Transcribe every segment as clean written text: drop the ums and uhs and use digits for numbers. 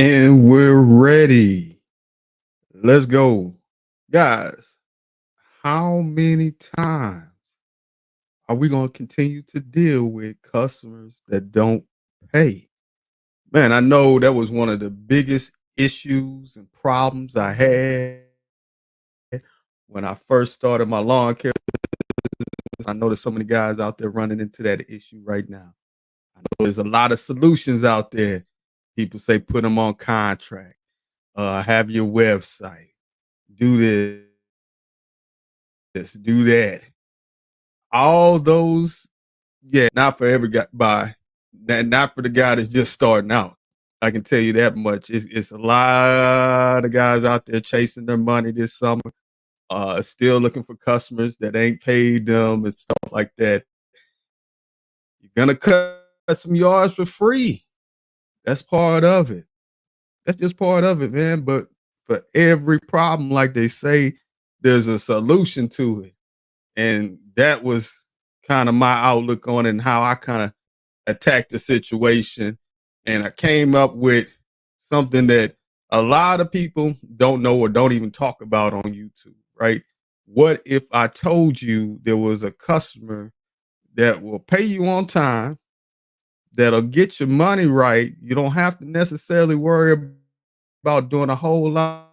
And we're ready. Let's go. Guys, how many times are we going to continue to deal with customers that don't pay? Man, I know that was one of the biggest issues and problems I had when I first started my lawn care. I know there's so many guys out there running into that issue right now. I know there's a lot of solutions out there. People say put them on contract, have your website, do this, do that. All those, yeah, not for every guy, not for the guy that's just starting out. I can tell you that much. It's a lot of guys out there chasing their money this summer, still looking for customers that ain't paid them and stuff like that. You're gonna cut some yards for free. That's part of it. That's just part of it, man. But for every problem, like they say, there's a solution to it. And that was kind of my outlook on it and how I kind of attacked the situation. And I came up with something that a lot of people don't know or don't even talk about on YouTube, right? What if I told you there was a customer that will pay you on time, that'll get your money right? You don't have to necessarily worry about doing a whole lot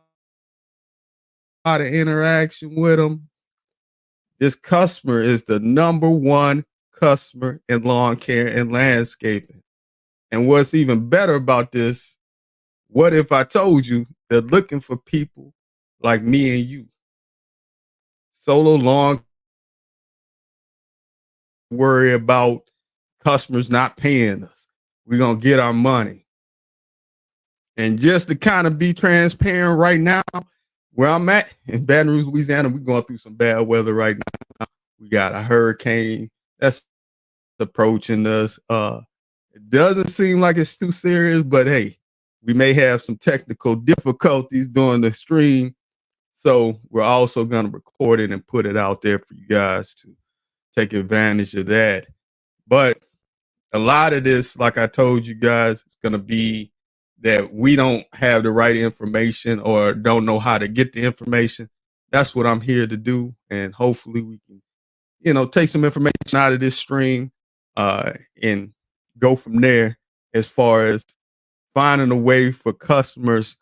of interaction with them. This customer is the number one customer in lawn care and landscaping. And what's even better about this, what if I told you they're looking for people like me and you? Solo lawn, worry about customers not paying us. We're going to get our money. And just to kind of be transparent right now, where I'm at in Baton Rouge, Louisiana, we're going through some bad weather right now. We got a hurricane that's approaching us. It doesn't seem like it's too serious, but hey, we may have some technical difficulties during the stream. So we're also going to record it and put it out there for you guys to take advantage of that. But a lot of this, like I told you guys, it's going to be that we don't have the right information or don't know how to get the information. That's what I'm here to do. And hopefully we can, take some information out of this stream and go from there as far as finding a way for customers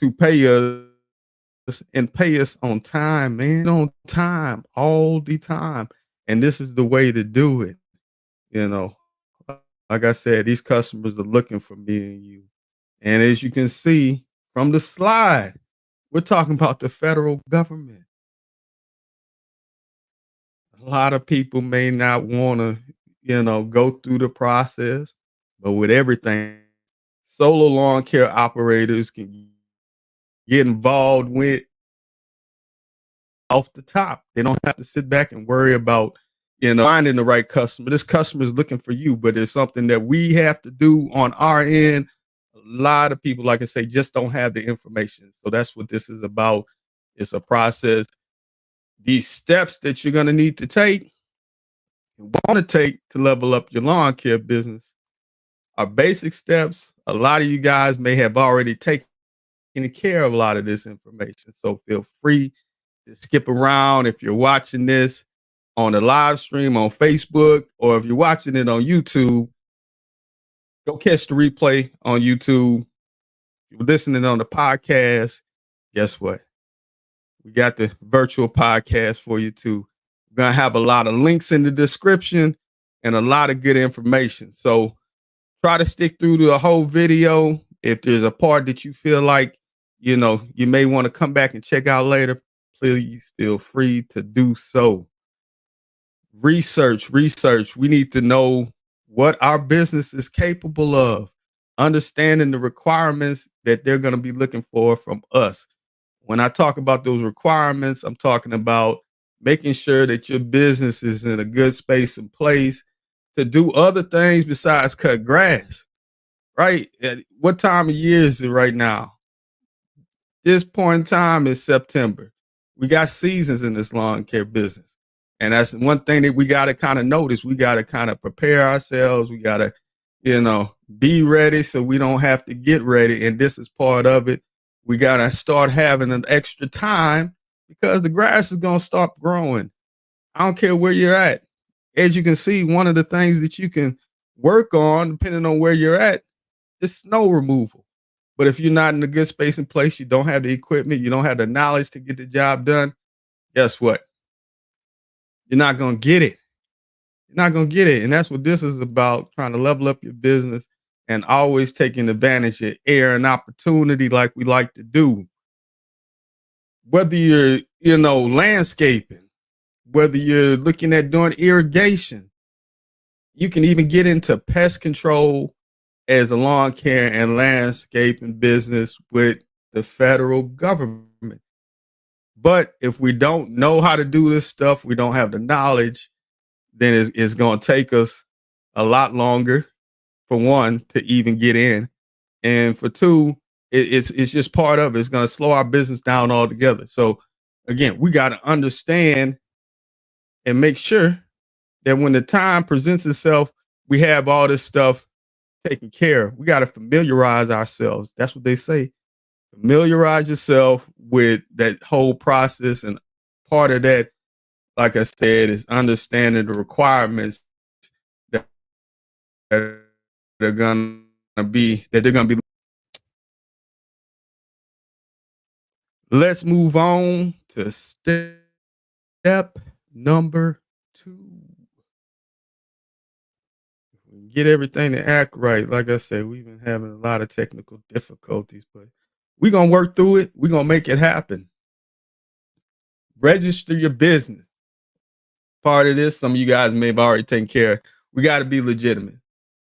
to pay us and pay us on time, man, on time, all the time. And this is the way to do it. You know, like I said, these customers are looking for me and you. And as you can see from the slide, we're talking about the federal government. A lot of people may not want to, go through the process, but with everything, solo lawn care operators can get involved with off the top. They don't have to sit back and worry about, finding the right customer. This customer is looking for you, but it's something that we have to do on our end. A lot of people, like I say, just don't have the information. So that's what this is about. It's a process. These steps that you're going to need to take and want to take to level up your lawn care business are basic steps. A lot of you guys may have already taken care of a lot of this information. So feel free to skip around if you're watching this on the live stream on Facebook, or if you're watching it on YouTube, go catch the replay on YouTube. If you're listening on the podcast, guess what? We got the virtual podcast for you too. We're going to have a lot of links in the description and a lot of good information. So try to stick through the whole video. If there's a part that you feel like, you may want to come back and check out later, please feel free to do so. Research. We need to know what our business is capable of, understanding the requirements that they're going to be looking for from us. When I talk about those requirements, I'm talking about making sure that your business is in a good space and place to do other things besides cut grass, right? At what time of year is it right now? This point in time is September. We got seasons in this lawn care business. And that's one thing that we got to kind of notice. We got to kind of prepare ourselves. We got to, be ready so we don't have to get ready. And this is part of it. We got to start having an extra time because the grass is going to start growing. I don't care where you're at. As you can see, one of the things that you can work on, depending on where you're at, is snow removal. But if you're not in a good space and place, you don't have the equipment, you don't have the knowledge to get the job done, guess what? You're not going to get it. You're not going to get it. And that's what this is about, trying to level up your business and always taking advantage of air and opportunity like we like to do. Whether you're, landscaping, whether you're looking at doing irrigation, you can even get into pest control as a lawn care and landscaping business with the federal government. But if we don't know how to do this stuff, we don't have the knowledge, then it's going to take us a lot longer, for one, to even get in. And for two, it's just part of it. It's going to slow our business down altogether. So again, we got to understand and make sure that when the time presents itself, we have all this stuff taken care of. We got to familiarize ourselves. That's what they say. Familiarize yourself with that whole process. And part of that, like I said, is understanding the requirements that they're going to be. Let's move on to step number 2. Get everything to act right. Like I said, we've been having a lot of technical difficulties, but we're going to work through it. We're going to make it happen. Register your business. Part of this, some of you guys may have already taken care of. We got to be legitimate.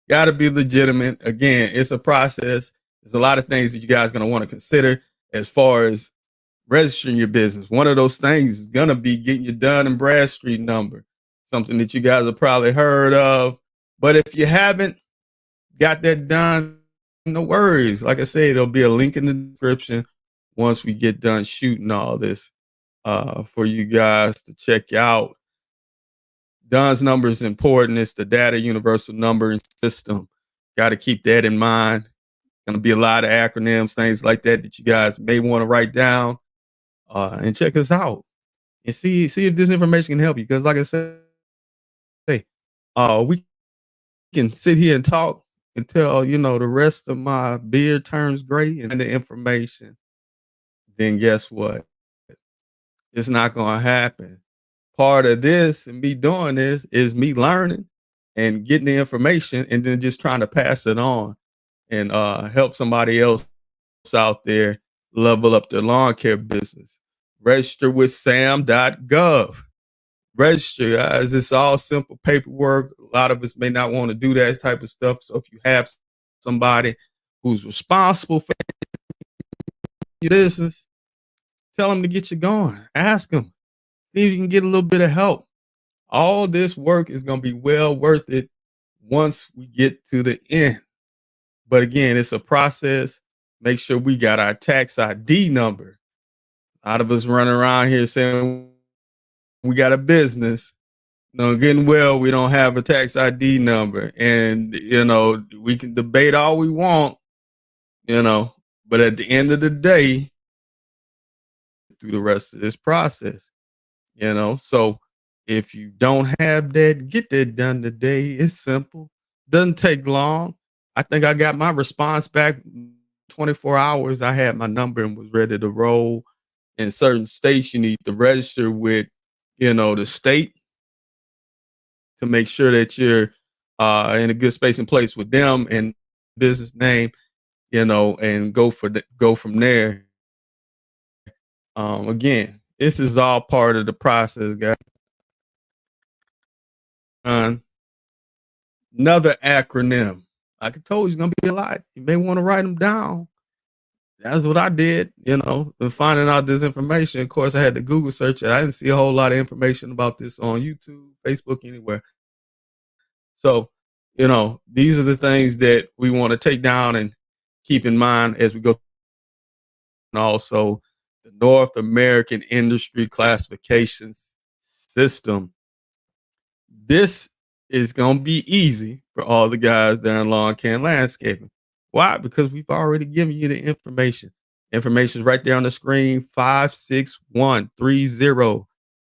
Got to be legitimate. Again, it's a process. There's a lot of things that you guys are going to want to consider as far as registering your business. One of those things is going to be getting your Dun and Bradstreet number, something that you guys have probably heard of. But if you haven't got that done, no worries. Like I said, there'll be a link in the description once we get done shooting all this for you guys to check out. Dun's number is important. It's the data universal numbering system. Got to keep that in mind. Going to be a lot of acronyms, things like that you guys may want to write down and check us out and see if this information can help you. Because like I said, we can sit here and talk until, the rest of my beard turns gray and the information, then guess what? It's not going to happen. Part of this and me doing this is me learning and getting the information and then just trying to pass it on and help somebody else out there level up their lawn care business. Register with sam.gov. Register, guys. It's all simple paperwork. A lot of us may not want to do that type of stuff. So if you have somebody who's responsible for your business, tell them to get you going. Ask them. See if you can get a little bit of help. All this work is going to be well worth it once we get to the end. But again, it's a process. Make sure we got our tax ID number. A lot of us running around here saying we got a business. Getting well, we don't have a tax ID number. And, we can debate all we want, but at the end of the day, through the rest of this process, so if you don't have that, get that done today. It's simple. Doesn't take long. I think I got my response back 24 hours. I had my number and was ready to roll. In certain states, you need to register with, the state to make sure that you're in a good space and place with them and business name, and go from there. Again, this is all part of the process, guys. Another acronym. Like I told you, it's gonna be a lot. You may want to write them down. That's what I did, and finding out this information. Of course, I had to Google search it. I didn't see a whole lot of information about this on YouTube, Facebook, anywhere. So, these are the things that we want to take down and keep in mind as we go. And also, the North American Industry Classification System. This it's gonna be easy for all the guys that are in lawn care and landscaping. Why? Because we've already given you the information. Information is right there on the screen. 56130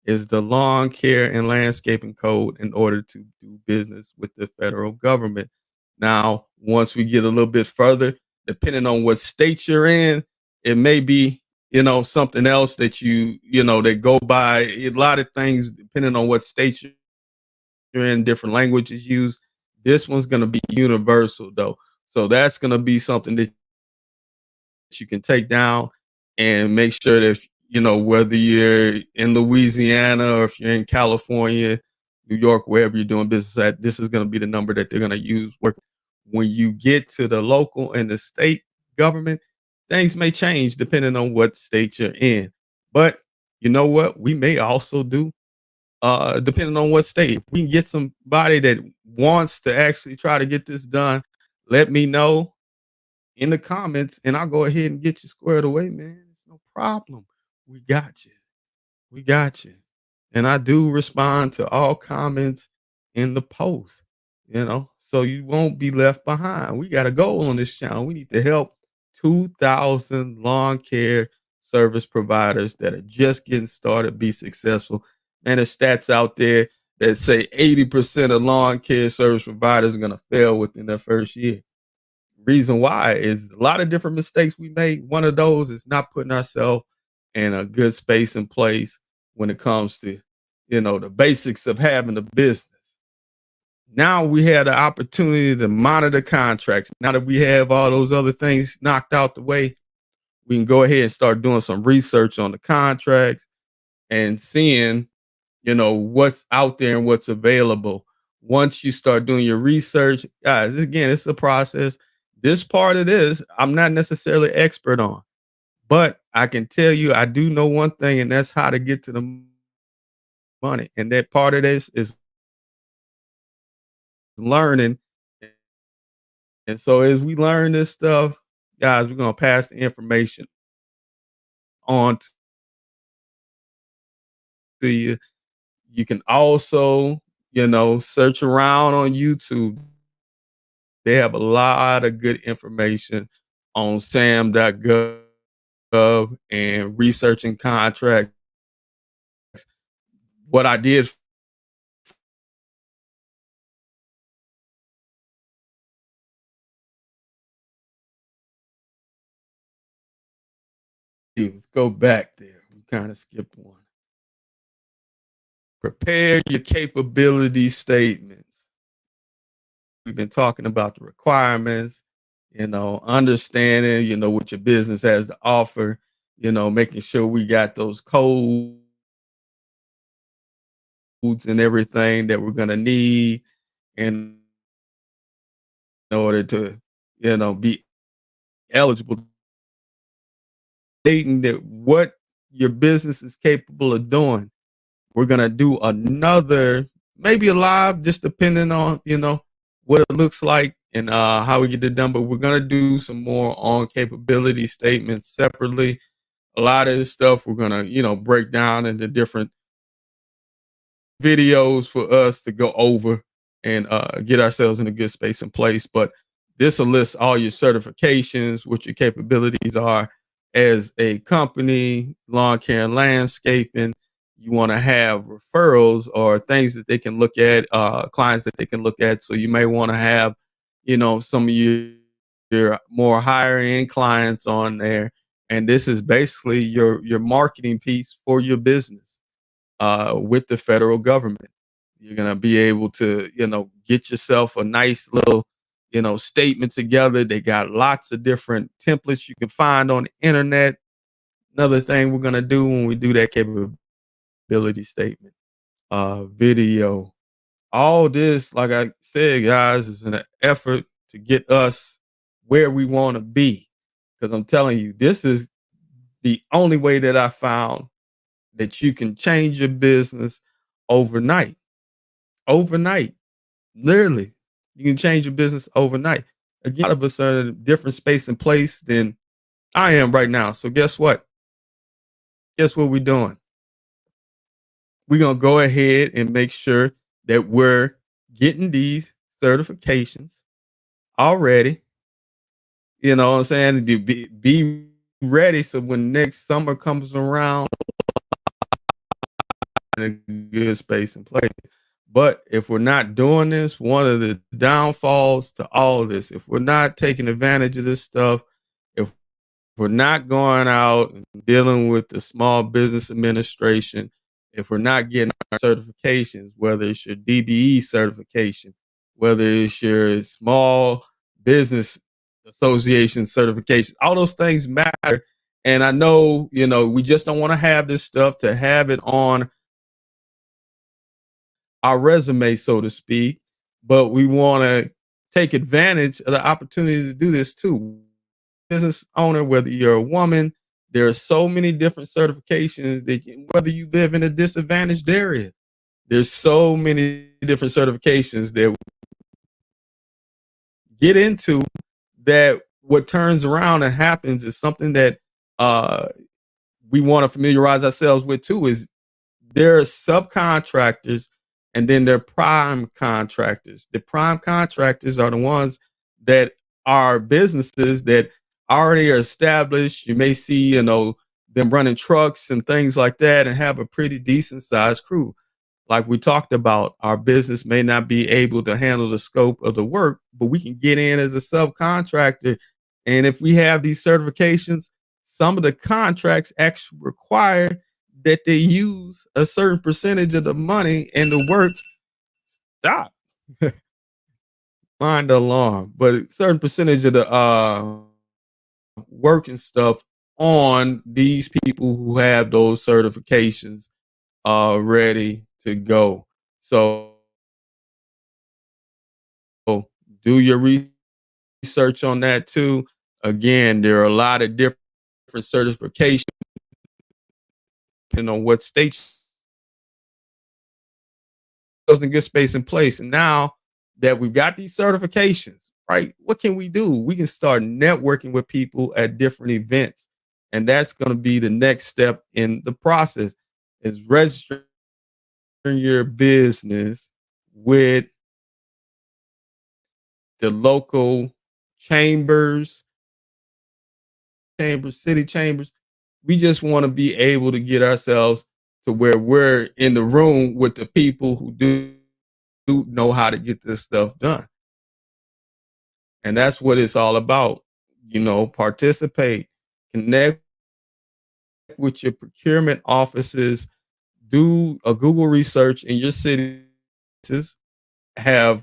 is the lawn care and landscaping code in order to do business with the federal government. Now, once we get a little bit further, depending on what state you're in, it may be, something else that they go by. A lot of things depending on what state you're in, different languages used. This one's going to be universal though. So that's going to be something that you can take down and make sure that, whether you're in Louisiana or if you're in California, New York, wherever you're doing business at, this is going to be the number that they're going to use. When you get to the local and the state government, things may change depending on what state you're in. But you know what? We may also do, depending on what state. If we can get somebody that wants to actually try to get this done, let me know in the comments and I'll go ahead and get you squared away, man. It's no problem. We got you. We got you. And I do respond to all comments in the post, so you won't be left behind. We got a goal on this channel. We need to help 2,000 lawn care service providers that are just getting started be successful. And there's stats out there that say 80% of lawn care service providers are going to fail within their first year. Reason why is a lot of different mistakes we made. One of those is not putting ourselves in a good space and place when it comes to, the basics of having a business. Now we had the opportunity to monitor contracts. Now that we have all those other things knocked out the way, we can go ahead and start doing some research on the contracts and seeing, what's out there and what's available. Once you start doing your research, guys, again, it's a process. This part of this, I'm not necessarily expert on, but I can tell you, I do know one thing, and that's how to get to the money. And that part of this is learning. And so as we learn this stuff, guys, we're going to pass the information on to you. You can also, search around on YouTube. They have a lot of good information on sam.gov and researching contracts. What I did let's go back there. We kind of skipped one. Prepare your capability statements. We've been talking about the requirements, understanding, what your business has to offer, making sure we got those codes and everything that we're going to need in order to, be eligible. Stating that what your business is capable of doing. We're going to do another, maybe a live, just depending on, what it looks like and how we get it done. But we're going to do some more on capability statements separately. A lot of this stuff we're going to, break down into different videos for us to go over and get ourselves in a good space and place. But this will list all your certifications, what your capabilities are as a company, lawn care and landscaping. You want to have referrals or things that they can look at, clients that they can look at. So you may want to have, some of your more higher end clients on there. And this is basically your marketing piece for your business with the federal government. You're going to be able to, get yourself a nice little, statement together. They got lots of different templates you can find on the internet. Another thing we're going to do when we do that capability statement, video, all this, like I said, guys, is an effort to get us where we want to be. Because I'm telling you, this is the only way that I found that you can change your business overnight. Overnight, literally, you can change your business overnight. Again, a lot of us are in a different space and place than I am right now. So guess what? Guess what we're doing? We're going to go ahead and make sure that we're getting these certifications already. You know what I'm saying? To be ready so when next summer comes around, in a good space and place. But if we're not doing this, one of the downfalls to all of this, if we're not taking advantage of this stuff, if we're not going out and dealing with the Small Business Administration, if we're not getting our certifications, whether it's your DBE certification, whether it's your Small Business Association certification, all those things matter. And I know, we just don't want to have this stuff to have it on our resume, so to speak, but we want to take advantage of the opportunity to do this too. Business owner, whether you're a woman, there are so many different certifications that whether you live in a disadvantaged area, there's so many different certifications that get into that. What turns around and happens is something that uh, we want to familiarize ourselves with too, is there are subcontractors and then there are prime contractors. The prime contractors are the ones that are businesses that already are established. You may see, them running trucks and things like that and have a pretty decent sized crew. Like we talked about, our business may not be able to handle the scope of the work, but we can get in as a subcontractor. And if we have these certifications, some of the contracts actually require that they use a certain percentage of the money and the work stop. Mind the alarm, but a certain percentage of the work and stuff on these people who have those certifications ready to go. So do your research on that too. Again, there are a lot of different certifications depending on what state goes in good space and place. And now that we've got these certifications, right? What can we do? We can start networking with people at different events. And that's going to be the next step in the process is registering your business with the local chambers, city chambers. We just want to be able to get ourselves to where we're in the room with the people who do know how to get this stuff done. And that's what it's all about. Participate, connect with your procurement offices, do a Google research in your city, have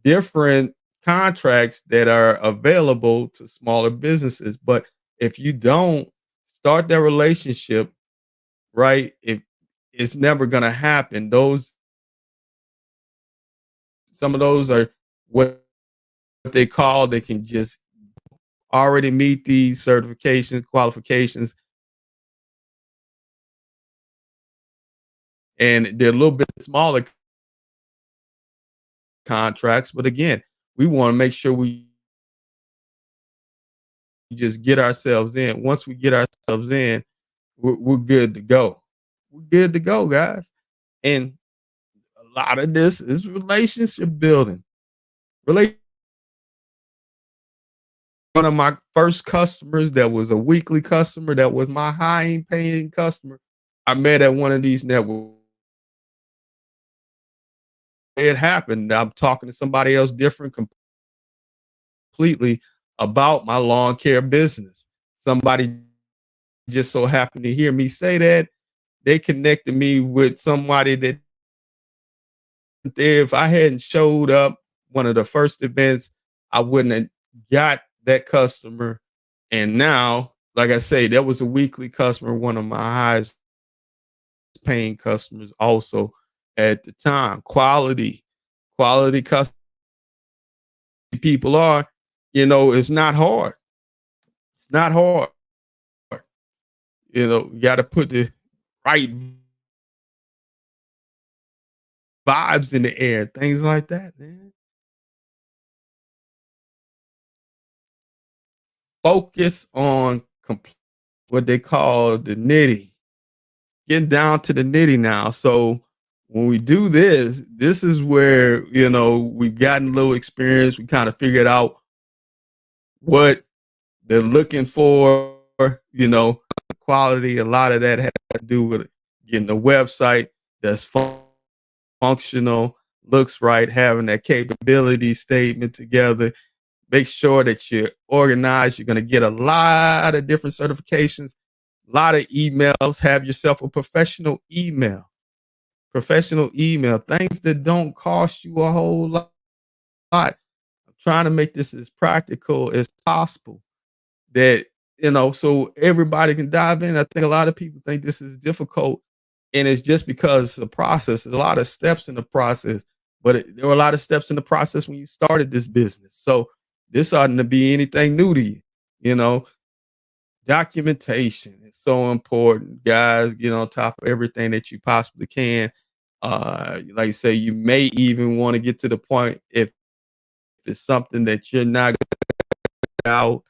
different contracts that are available to smaller businesses. But if you don't start that relationship, right, if it's never going to happen. Some of those are what they call, they can just already meet these certifications, qualifications, and they're a little bit smaller contracts. But again, we want to make sure we just get ourselves in. Once we get ourselves in, we're good to go. We're good to go, guys. And a lot of this is relationship building. Relate One of my first customers that was a weekly customer, that was my high paying customer, I met at one of these networks. It happened. I'm talking to somebody else different completely about my lawn care business. Somebody just so happened to hear me say that. They connected me with somebody that if I hadn't showed up one of the first events, I wouldn't have got that customer. And now, like I say, that was a weekly customer, one of my highest paying customers also at the time. Quality customer people are, it's not hard. It's not hard. You got to put the right vibes in the air, things like that, man. Focus on what they call the nitty, getting down to the nitty now. So when we do this, this is where, we've gotten a little experience. We kind of figured out what they're looking for, the quality. A lot of that has to do with getting a website that's functional, looks right, having that capability statement together. Make sure that you're organized. You're going to get a lot of different certifications, a lot of emails. Have yourself a professional email. Professional email, things that don't cost you a whole lot. I'm trying to make this as practical as possible that, so everybody can dive in. I think a lot of people think this is difficult, and it's just because it's a process. There's a lot of steps in the process, but there were a lot of steps in the process when you started this business. So this oughtn't to be anything new to you. You know, Documentation is so important, guys. Get on top of everything that you possibly can. Like I say, you may even want to get to the point if it's something that you're not out.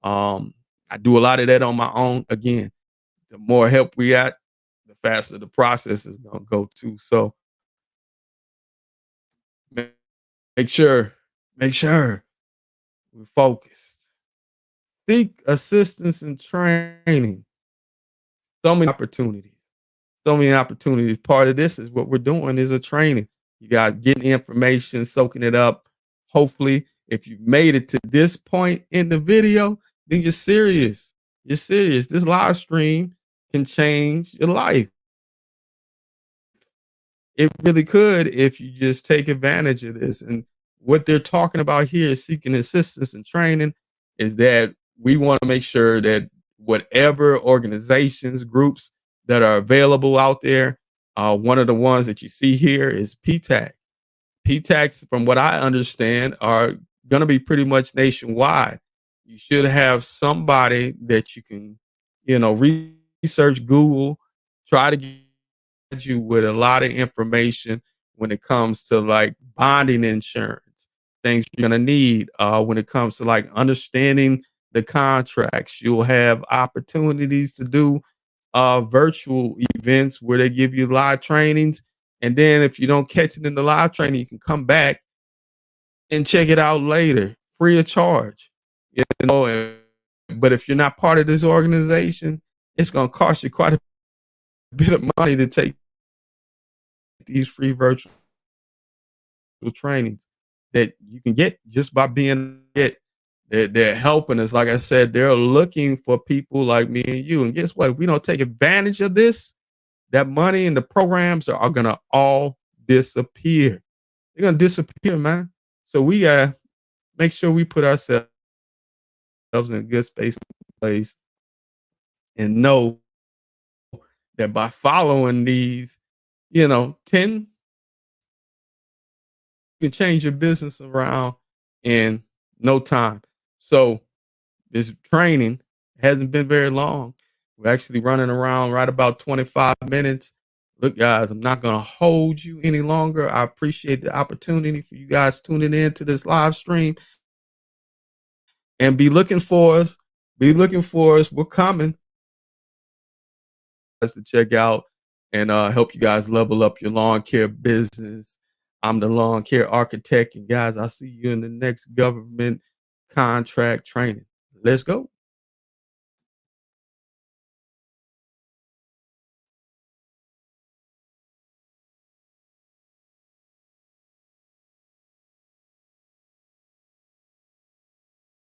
I do a lot of that on my own. Again, the more help we got, the faster the process is gonna go too. So ma- make sure, make sure we're focused. Seek assistance and training. So many opportunities. So many opportunities. Part of this is what we're doing is a training. You got getting information, soaking it up. Hopefully, if you made it to this point in the video, then you're serious. You're serious. This live stream can change your life. It really could if you just take advantage of this. And what they're talking about here is seeking assistance and training is that we want to make sure that whatever organizations, groups that are available out there, one of the ones that you see here is PTAC. PTACs, from what I understand, are going to be pretty much nationwide. You should have somebody that you can, research, Google, try to get you with a lot of information when it comes to like bonding insurance, things you're gonna need when it comes to like understanding the contracts. You'll have opportunities to do virtual events where they give you live trainings. And then if you don't catch it in the live training, you can come back and check it out later, free of charge. But if you're not part of this organization, it's gonna cost you quite a bit of money to take these free virtual trainings that you can get just by being it. They're helping us. Like I said, they're looking for people like me and you. And guess what? If we don't take advantage of this, that money and the programs are going to all disappear. They're going to disappear, man. So we got to make sure we put ourselves in a good space and place and know that by following these, 10 can change your business around in no time. So this training hasn't been very long. We're actually running around right about 25 minutes. Look, guys, I'm not going to hold you any longer. I appreciate the opportunity for you guys tuning in to this live stream and be looking for us. Be looking for us. We're coming to check out and help you guys level up your lawn care business. I'm the lawn care architect. And guys, I'll see you in the next government contract training. Let's go.